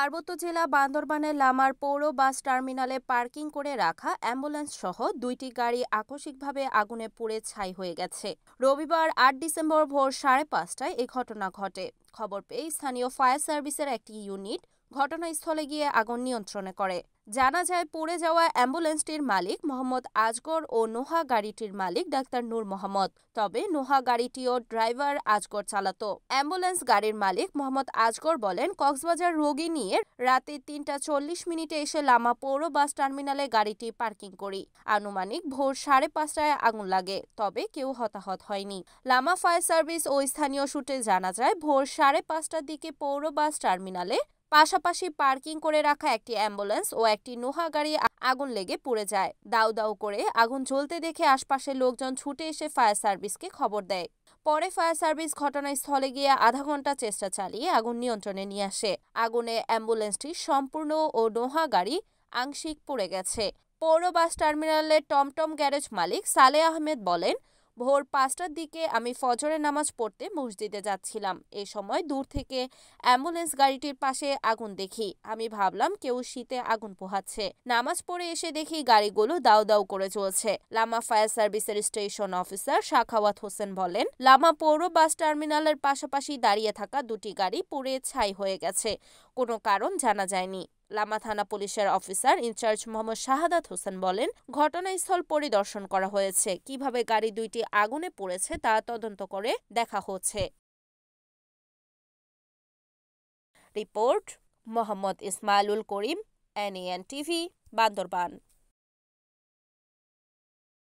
পার্বত্য জেলা বান্দরবানের লামার পৌর বাস টার্মিনালে পার্কিং করে রাখা অ্যাম্বুলেন্স সহ দুইটি গাড়ি আকস্মিকভাবে আগুনে পুড়ে ছাই হয়ে গেছে। রবিবার ৮ ডিসেম্বর ভোর ৫:৩০টায় এই ঘটনা ঘটে। খবর পেয়ে স্থানীয় ফায়ার সার্ভিসের একটি ইউনিট ঘটনাস্থলে গিয়ে আগুন নিয়ন্ত্রণে করে। জানা যায়, পুড়ে যাওয়া অ্যাম্বুলেন্সটির মালিক মোহাম্মদ আজগর ও নোহা গাড়িটির মালিক ডাক্তার নূর মোহাম্মদ। তবে নোহা গাড়িটিও ড্রাইভার আজগর চালাতো। অ্যাম্বুলেন্স গাড়ির মালিক মোহাম্মদ আজগর বলেন, কক্সবাজার রোগী নিয়ে রাতে ৩টা ৪০ এসে লামা পৌর বাস টার্মিনালে গাড়িটি পার্কিং করি। আনুমানিক ভোর ৫:৩০টায় আগুন লাগে, তবে কেউ হতাহত হয়নি। লামা ফায়ার সার্ভিস ও স্থানীয় সূত্রে জানা যায়, ভোর ৫:৩০টার দিকে পৌর বাস টার্মিনালে পাশাপাশি পার্কিং করে রাখা একটি অ্যাম্বুলেন্স ও একটি নোহা গাড়ি আগুন লেগে পুড়ে যায়। দাউ দাউ করে আগুন জ্বলতে দেখে আশপাশের লোকজন ছুটে এসে ফায়ার সার্ভিসকে খবর দেয়। পরে ফায়ার সার্ভিস ঘটনাস্থলে গিয়ে আধা ঘন্টা চেষ্টা চালিয়ে আগুন নিয়ন্ত্রণে নিয়ে আসে। আগুনে অ্যাম্বুলেন্সটি সম্পূর্ণ ও নোহা গাড়ি আংশিক পুড়ে গেছে। পৌর বাস টার্মিনালের টমটম গ্যারেজ মালিক সালে আহমেদ বলেন, ভোর ৫টার দিকে আমি ফজরের নামাজ পড়তে মসজিদে যাচ্ছিলাম। এই সময় দূর থেকে অ্যাম্বুলেন্স গাড়িটির পাশে আগুন দেখি। আমি ভাবলাম কেউ শীতে আগুন পোহাচ্ছে। নামাজ পড়ে এসে দেখি গাড়িগুলো দাউ দাউ করে চলছে। লামা ফায়ার সার্ভিসের স্টেশন অফিসার সাখাওয়াত হোসেন বলেন, লামা পৌর বাস টার্মিনালের পাশাপাশি দাঁড়িয়ে থাকা দুটি গাড়ি পুড়ে ছাই হয়ে গেছে। কোনো কারণ জানা যায়নি। লামা থানা পুলিশের অফিসার ইনচার্জ মোহাম্মদ শাহাদাত হোসেন বলেন, ঘটনাস্থল পরিদর্শন করা হয়েছে। কিভাবে গাড়ি দুইটি আগুনে পড়েছে তা তদন্ত করে দেখা হচ্ছে। রিপোর্ট মোহাম্মদ ইসমাইলুল করিম, NAN TV, বান্দরবান।